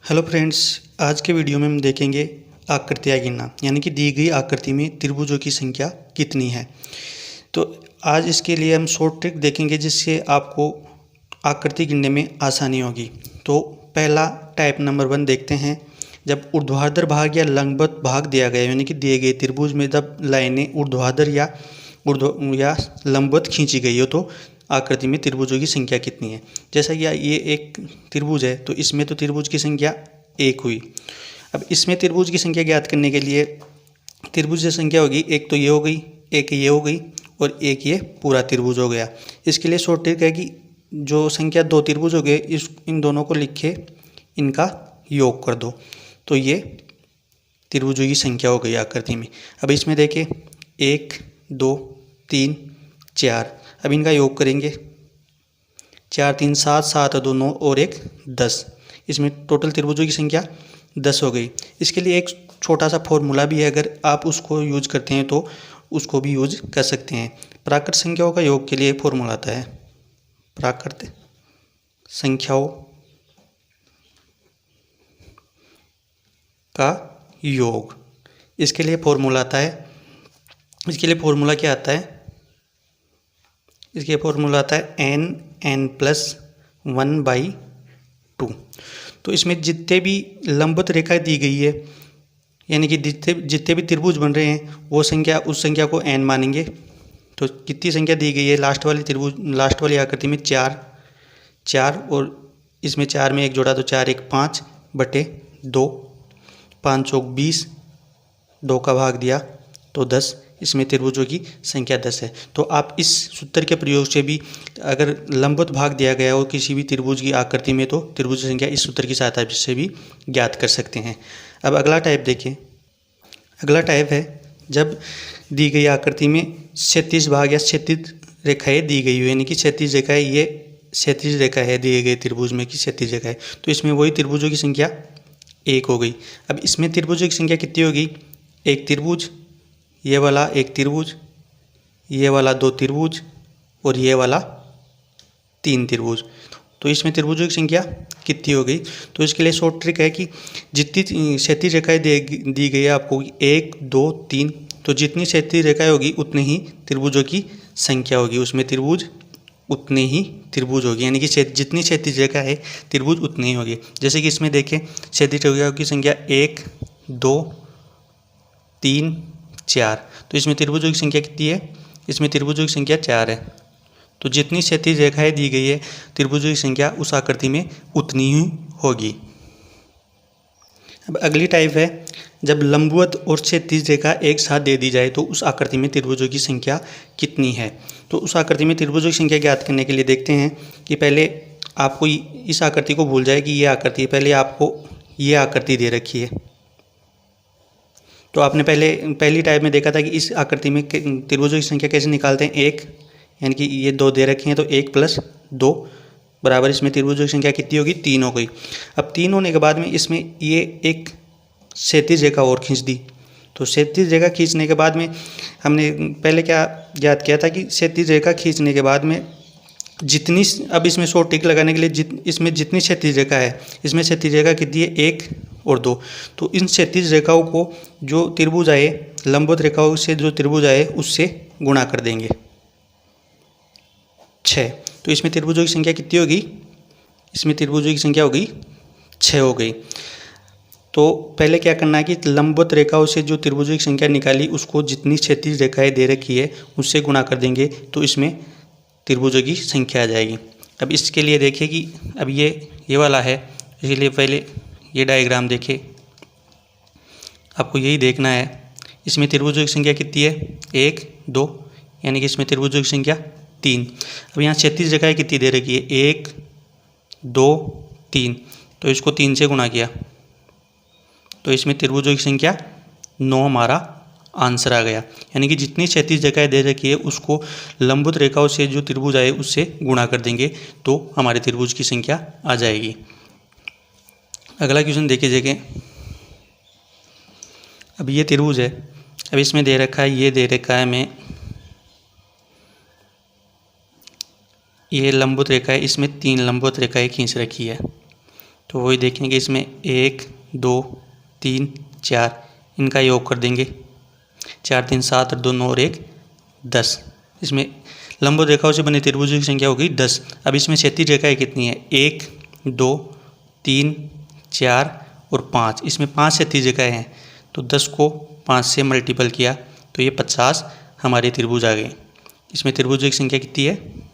Hello friends, आज के video में हम देखेंगे आकृतियाँ गिनना, यानी कि दी गई आकृति में त्रिभुजों की संख्या कितनी है। तो आज इसके लिए हम शॉर्ट ट्रिक देखेंगे जिससे आपको आकृति गिनने में आसानी होगी। तो पहला टाइप नंबर 1 देखते हैं। जब ऊर्ध्वाधर भाग या लंबवत भाग दिया गया, यानी कि दिए गए त्रिभुज में जब लाइनें ऊर्ध्वाधर या लंबवत खींची गई हो तो आकृति में त्रिभुजों की संख्या कितनी है। जैसा कि ये एक त्रिभुज है तो इसमें तो त्रिभुज की संख्या 1 हुई। अब इसमें त्रिभुज की संख्या ज्ञात करने के लिए त्रिभुज की संख्या होगी, एक तो ये हो गई, एक ये हो गई और एक ये पूरा त्रिभुज हो गया। इसके लिए शॉर्ट ट्रिक है कि जो संख्या 2 त्रिभुज हो गए इन दोनों को लिख के इनका योग कर दो, तो ये त्रिभुजों की संख्या हो गई आकृति में। अब इसमें देखिए 1 2 3 4, अब इनका योग करेंगे। 4 3 7, 7 2 9 और 1 10। इसमें टोटल त्रिभुजों की संख्या 10 हो गई। इसके लिए एक छोटा सा फॉर्मूला भी है, अगर आप उसको यूज करते हैं तो उसको भी यूज कर सकते हैं। प्राकृत संख्याओं का योग के लिए फॉर्मूला आता है प्राकृत संख्याओं का योग। इसके लिए फॉर्मूला आता है, इसके लिए फॉर्मूला क्या आता है, इसके फॉर्मूला आता है n+1/2। तो इसमें जितने भी लंबवत रेखा दी गई है, यानी कि जितने भी त्रिभुज बन रहे हैं वो संख्या, उस संख्या को n मानेंगे। तो कितनी संख्या दी गई है लास्ट वाली आकृति में 4 और इसमें 4 में 1 जोड़ा तो 4 1 5/2, 5 चौक 20, 2 का भाग दिया तो 10। इसमें त्रिभुजों की संख्या 10 है। तो आप इस सूत्र के प्रयोग से भी, अगर लंबवत भाग दिया गया हो किसी भी त्रिभुज की आकृति में, तो त्रिभुज की संख्या इस सूत्र की सहायता से भी ज्ञात कर सकते हैं। अब अगला टाइप देखिए। अगला टाइप है जब दी गई आकृति में क्षैतिज भाग या क्षैतिज रेखाएं दी गई हो, यानी कि क्षैतिज रेखाएं, ये क्षैतिज रेखा है दिए गए त्रिभुज में की क्षैतिज रेखा है, तो इसमें वही त्रिभुजों की संख्या 1 हो गई। अब इसमें त्रिभुजों की संख्या कितनी होगी, एक त्रिभुज, ये वाला एक त्रिभुज, ये वाला 2 त्रिभुज और ये वाला 3 त्रिभुज। तो इसमें त्रिभुजों की संख्या कितनी हो गई। तो इसके लिए शॉर्ट ट्रिक है कि जितनी क्षैतिज रेखाएं दी गई है आपको 1 2 3, तो जितनी क्षैतिज रेखाएं होगी उतने ही त्रिभुजों की संख्या होगी, उसमें त्रिभुज उतने ही त्रिभुज होगी, यानी कि जितनी क्षैतिज रेखा है त्रिभुज उतनी ही होगी। जैसे कि इसमें देखें क्षैतिज रेखाओं की संख्या 1 2 3 4, तो इसमें त्रिभुजों की संख्या कितनी है, इसमें त्रिभुजों की संख्या 4 है। तो जितनी क्षैतिज रेखाएं दी गई है त्रिभुजों की संख्या उस आकृति में उतनी ही होगी। अब अगली टाइप है जब लंबवत और क्षैतिज रेखा एक साथ दे दी जाए तो उस आकृति में त्रिभुजों की संख्या कितनी है। तो उस आकृति में त्रिभुजों की संख्या ज्ञात करने के लिए देखते हैं कि पहले आपको इस आकृति को भूल जाए कि ये आकृति है, पहले आपको ये आकृति दे रखी है। तो आपने पहली टाइप में देखा था कि इस आकृति में त्रिभुजों की संख्या कैसे निकालते हैं, 1, यानी कि ये 2 दे रखे हैं तो 1 + 2 बराबर इसमें त्रिभुजों की संख्या कितनी होगी, 3 हो गई। अब 3 होने के बाद में इसमें ये एक क्षैतिज रेखा और खींच दी। तो क्षैतिज रेखा खींचने के बाद में हमने पहले क्या याद किया था कि क्षैतिज रेखा खींचने के बाद में जितनी, अब इसमें शॉर्ट ट्रिक लगाने के लिए इसमें जितनी क्षैतिज रेखा है, इसमें क्षैतिज रेखा कितनी है, 1 और 2, तो इन क्षैतिज रेखाओं को जो त्रिभुज आए, लंबवत रेखाओं से जो त्रिभुज आए उससे गुणा कर देंगे 6। तो इसमें त्रिभुजों की संख्या कितनी होगी, इसमें त्रिभुजों की संख्या होगी 6 हो गई। तो पहले क्या करना है कि लंबवत रेखाओं से जो त्रिभुजों की संख्या निकाली उसको जितनी क्षैतिज रेखाएं दे रखी है उससे गुणा कर देंगे, तो इसमें त्रिभुजों की संख्या आ जाएगी। अब इसके लिए देखिए कि अब ये वाला है, इसलिए पहले ये डायग्राम देखिए, आपको यही देखना है। इसमें त्रिभुजों की संख्या कितनी है, 1 2, यानी कि इसमें त्रिभुजों की संख्या 3। अब यहाँ क्षैतिज रेखाएं कितनी दे रखी है, 1 2 3, तो इसको 3 से गुणा किया तो इसमें त्रिभुजों की संख्या 9 हमारा आंसर आ गया। यानी कि जितनी क्षैतिज रेखाएं दे रखी है उसको लंबवत रेखाओं से जो त्रिभुज आए उससे गुणा कर देंगे तो हमारे त्रिभुज की संख्या आ जाएगी। अगला क्वेश्चन देखिए। अब ये त्रिभुज है, अब इसमें दे रखा है, ये दे रखा है हमें ये लंबवत रेखा है, इसमें 3 लंबवत रेखाएं खींच रखी है। तो वही देखेंगे इसमें 1 2 3 4, इनका योग कर देंगे। 4 3 7 और 2 9 और 1 10। इसमें लंबवत रेखाओं से बने त्रिभुजों की संख्या होगी 10। अब इसमें क्षैतिज रेखाएं कितनी है? 1 2 3 4 और 5। इसमें 5 क्षैतिज रेखाएं हैं, तो 10 को 5 से मल्टीपल किया तो ये 50 हमारे त्रिभुज आ गए। इसमें त्रिभुजों की संख्या कितनी है?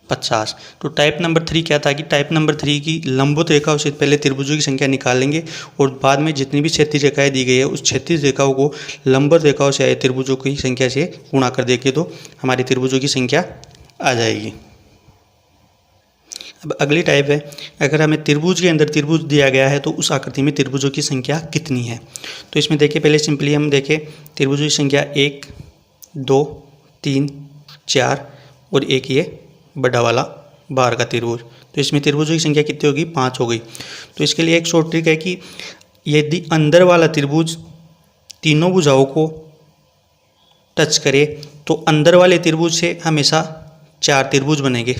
50। तो टाइप नंबर 3 क्या था कि टाइप नंबर 3 की लंबवत रेखाओं से पहले त्रिभुजों की संख्या निकाल लेंगे और बाद में जितनी भी क्षैतिज रेखाएं दी गई है उस क्षैतिज रेखाओं को लंबवत रेखाओं से आए त्रिभुजों की संख्या से गुणा कर देंगे तो हमारी त्रिभुजों की संख्या आ जाएगी। अब अगली टाइप है, अगर हमें त्रिभुज के अंदर त्रिभुज दिया गया है तो उस आकृति में त्रिभुजों की संख्या कितनी है। तो इसमें देखिए पहले सिंपली हम देखें त्रिभुजों की संख्या 1 2 3 4 और एक ये बड़ा वाला बाहर का त्रिभुज। तो इसमें त्रिभुजों की संख्या कितनी होगी? 5 हो गई। तो इसके लिए एक शॉर्ट ट्रिक है कि यदि अंदर वाला त्रिभुज तीनों भुजाओं को टच करे तो अंदर वाले त्रिभुज से हमेशा 4 त्रिभुज बनेंगे,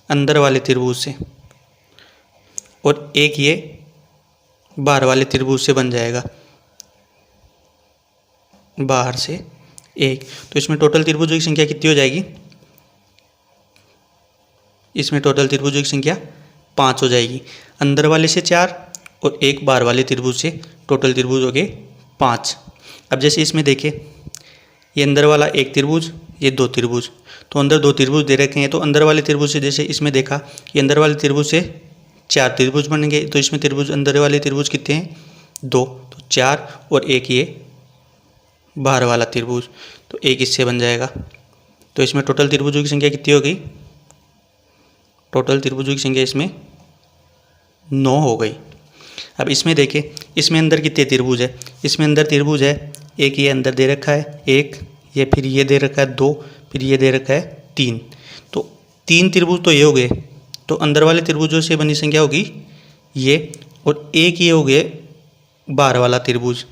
अंदर वाले त्रिभुज से, और एक ये बाहर वाले त्रिभुज से बन जाएगा, बाहर से एक। तो इसमें टोटल त्रिभुजों की संख्या कितनी हो जाएगी? इसमें टोटल त्रिभुजों की संख्या 5 हो जाएगी। अंदर वाले से 4 और एक बाहर वाले त्रिभुज से टोटल त्रिभुज हो गए 5। अब जैसे इसमें देखिए ये अंदर वाला एक त्रिभुज, ये 2 त्रिभुज, तो अंदर 2 त्रिभुज दे रखे हैं। तो अंदर वाले त्रिभुज से जैसे इसमें देखा कि अंदर वाले त्रिभुज से 4 त्रिभुज बनेंगे। तो इसमें त्रिभुज अंदर वाले त्रिभुज कितने हैं? 2। तो 4 और एक ये बाहर वाला त्रिभुज, तो एक इससे बन जाएगा। तो इसमें टोटल त्रिभुजों की संख्या कितनी हो गई? टोटल त्रिभुजों की संख्या इसमें 9 हो गई। अब इसमें देखिए इसमें अंदर कितने त्रिभुज है? इसमें अंदर त्रिभुज है, एक ये अंदर दे रखा है, एक ये, फिर ये दे रखा है 2, फिर ये दे रखा है 3। तो 3 त्रिभुज तो ये हो गए। तो अंदर वाले त्रिभुजों से बनी संख्या होगी ये, और एक ये हो गए बाहर वाला त्रिभुज।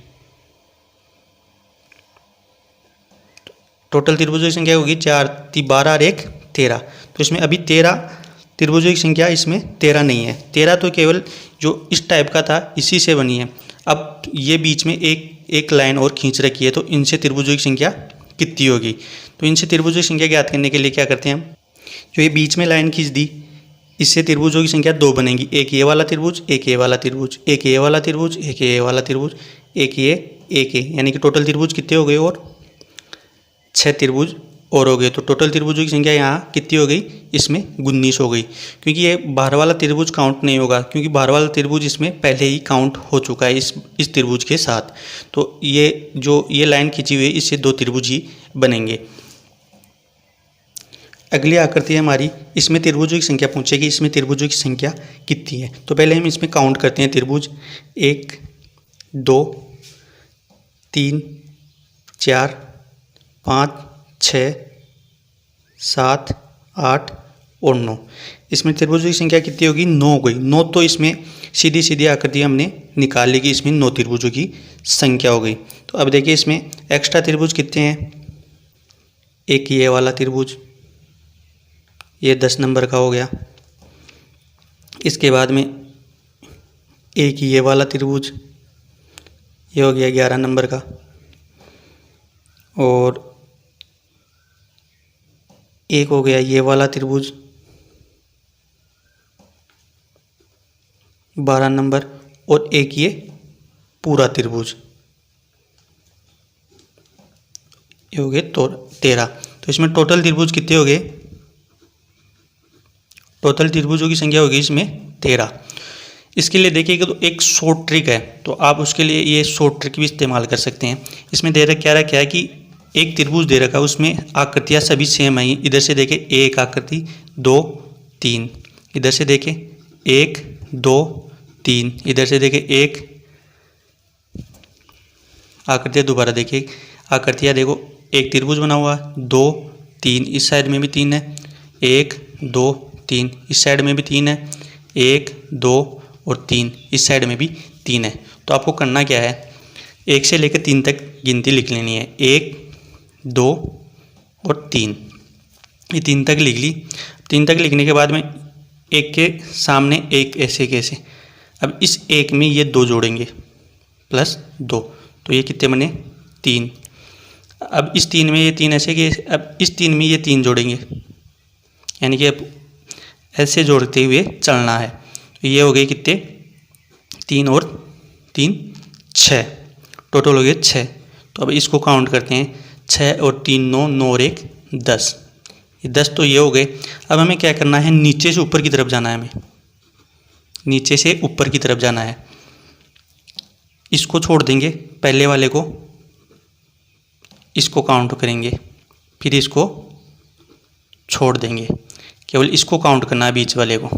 टोटल त्रिभुजों की संख्या होगी 4 3 12 और 1 13। तो इसमें अभी 13 त्रिभुजों की संख्या इसमें 13 नहीं है। 13 तो केवल जो इस टाइप का था इसी से बनी है। अब ये बीच में एक लाइन और खींच रखी है, तो इनसे त्रिभुजों की संख्या कितनी होगी? तो इनसे त्रिभुजों की संख्या ज्ञात करने के लिए क्या करते हैं हम, जो ये बीच में लाइन खींच दी इससे त्रिभुजों की संख्या 2 बनेगी। एक ये वाला त्रिभुज, एक ये वाला त्रिभुज, एक ये वाला त्रिभुज, एक ये वाला त्रिभुज, एक ये, यानी कि टोटल त्रिभुज कितने हो गए? और 6 त्रिभुज और हो गए। तो टोटल त्रिभुजों की संख्या यहाँ कितनी हो गई? इसमें 19 हो गई, क्योंकि ये बाहर वाला त्रिभुज काउंट नहीं होगा, क्योंकि बाहर वाला त्रिभुज इसमें पहले ही काउंट हो चुका है इस त्रिभुज के साथ। तो ये लाइन खींची हुई है इससे 2 त्रिभुज ही बनेंगे। अगली आकृति है हमारी, इसमें त्रिभुजों की संख्या पूछेगी, इसमें त्रिभुजों की संख्या कितनी है। तो पहले हम इसमें काउंट करते हैं त्रिभुज। 1 2 3 4 5 6 7 8 और 9। इसमें त्रिभुजों की संख्या कितनी होगी? 9 हो गई। 9 तो इसमें सीधी सीधी आकृति हमने निकाल ली कि इसमें 9 त्रिभुजों की संख्या हो गई। तो अब देखिए इसमें एक्स्ट्रा त्रिभुज कितने हैं? एक ये वाला त्रिभुज, ये 10 नंबर का हो गया। इसके बाद में एक ये वाला त्रिभुज, ये हो गया 11 नंबर का। और एक हो गया ये वाला त्रिभुज 12 नंबर, और एक ये पूरा त्रिभुज, ये हो गए तो 13। तो इसमें टोटल त्रिभुज कितने हो गए? टोटल त्रिभुजों की संख्या होगी इसमें 13। इसके लिए देखिएगा तो एक शॉर्ट ट्रिक है, तो आप उसके लिए ये शॉर्ट ट्रिक भी इस्तेमाल कर सकते हैं। इसमें दे रखा क्या है कि एक त्रिभुज दे रखा है, उसमें आकृतियाँ सभी सेम आई। इधर से देखें एक आकृति 2 3, इधर से देखें 1 2 3, इधर से देखें एक आकृतियाँ, दोबारा देखिए आकृतियाँ देखो, एक त्रिभुज बना हुआ 2 3, इस साइड में भी 3 है, 1 2 3, इस साइड में भी 3 है, 1 2 और 3, इस साइड में भी 3 है। तो आपको करना क्या है, 1 से लेकर 3 तक गिनती लिख लेनी है। 1 2 और 3, ये 3 तक लिख ली। 3 तक लिखने के बाद में एक के सामने एक ऐसे कैसे। अब इस एक में ये 2 जोड़ेंगे प्लस 2, तो ये कितने बने 3। अब इस 3 में ये 3 ऐसे के, अब इस 3 में ये 3 जोड़ेंगे, यानी कि अब ऐसे जोड़ते हुए चलना है। तो ये हो गए कितने 3 और 3 6, टोटल हो गए 6। तो अब इसको काउंट करते हैं, 6 और 3 9, 9 और 1 10, ये 10 तो ये हो गए। अब हमें क्या करना है, नीचे से ऊपर की तरफ जाना है, हमें नीचे से ऊपर की तरफ जाना है। इसको छोड़ देंगे, पहले वाले को, इसको काउंट करेंगे, फिर इसको छोड़ देंगे, केवल इसको काउंट करना है बीच वाले को।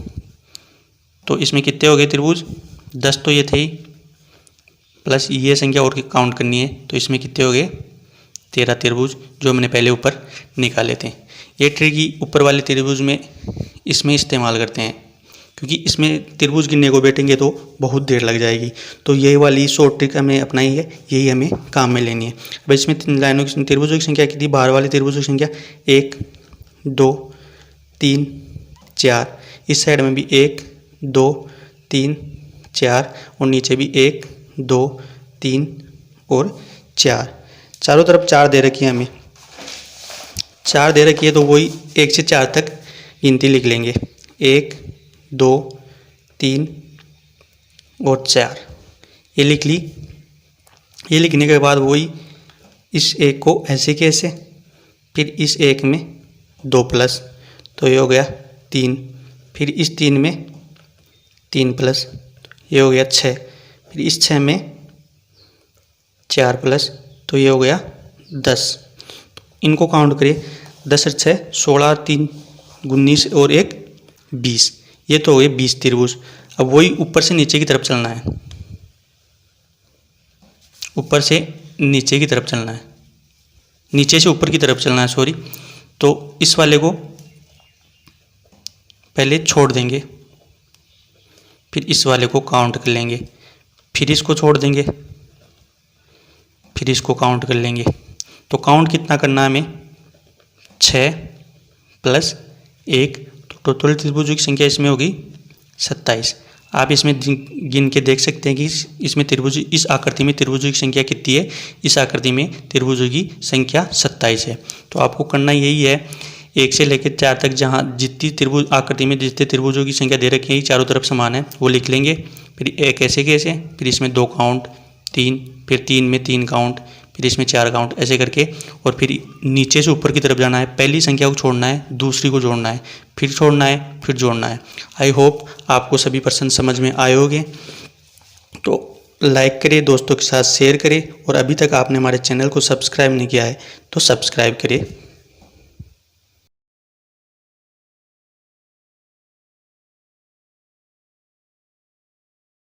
तो इसमें कितने हो गए त्रिभुज 10 तो ये थे ही, प्लस ये संख्या और काउंट करनी है, तो इसमें कितने हो गए 13 त्रिभुज जो हमने पहले ऊपर निकाले थे। ये ट्रिक ही ऊपर वाले त्रिभुज में इसमें इस्तेमाल करते हैं, क्योंकि इसमें त्रिभुज गिनने को बैठेंगे तो बहुत देर लग जाएगी। तो यही वाली शॉर्ट ट्रिक हमें अपनाई है, यही हमें काम में लेनी है। अब इसमें 3 लाइनों की त्रिभुजों की संख्या कितनी, बाहर वाले त्रिभुजों की संख्या 1 2 3 4, इस साइड में भी 1 2 3 4 और नीचे भी 1 2 3 और 4, चारों तरफ 4 दे रखी है, हमें 4 दे रखी है, तो वही 1 से 4 तक गिनती लिख लेंगे, 1 2 3 और 4, ये लिख ली। ये लिखने के बाद वही इस एक को ऐसे के ऐसे, फिर इस एक में 2 प्लस, तो ये हो गया 3, फिर इस 3 में 3 प्लस, ये हो गया 6, फिर इस 6 में 4 प्लस, तो ये हो गया 10। इनको काउंट करिए, 10 और 6 16, 3 19 और 1 20, ये तो हो गए 20 त्रिभुज। अब वही ऊपर से नीचे की तरफ चलना है, ऊपर से नीचे की तरफ चलना है, नीचे से ऊपर की तरफ चलना है, सॉरी। तो इस वाले को पहले छोड़ देंगे, फिर इस वाले को काउंट कर लेंगे, फिर इसको छोड़ देंगे, फिर इसको काउंट कर लेंगे। तो काउंट कितना करना है हमें 6 प्लस 1, तो टोटल त्रिभुजों की संख्या इसमें होगी 27। आप इसमें गिन के देख सकते हैं कि इसमें त्रिभुज, इस आकृति में त्रिभुजों की संख्या कितनी है, इस आकृति में त्रिभुजों की संख्या 27 है। तो आपको करना यही है, 1 से लेकर 4 तक जहाँ जितनी त्रिभुज आकृति में जितने त्रिभुजों की संख्या दे रखी है चारों तरफ समान है, वो लिख लेंगे। फिर एक ऐसे कैसे, फिर इसमें 2 काउंट, 3, फिर 3 में 3 काउंट, फिर इसमें 4 काउंट, ऐसे करके। और फिर नीचे से ऊपर की तरफ जाना है, पहली संख्या को छोड़ना है, दूसरी को जोड़ना है, फिर छोड़ना है, फिर जोड़ना है। आई होप आपको सभी प्रश्न समझ में आए होंगे। तो लाइक करें, दोस्तों के साथ शेयर करें, और अभी तक आपने हमारे चैनल को सब्सक्राइब नहीं किया है तो सब्सक्राइब करें।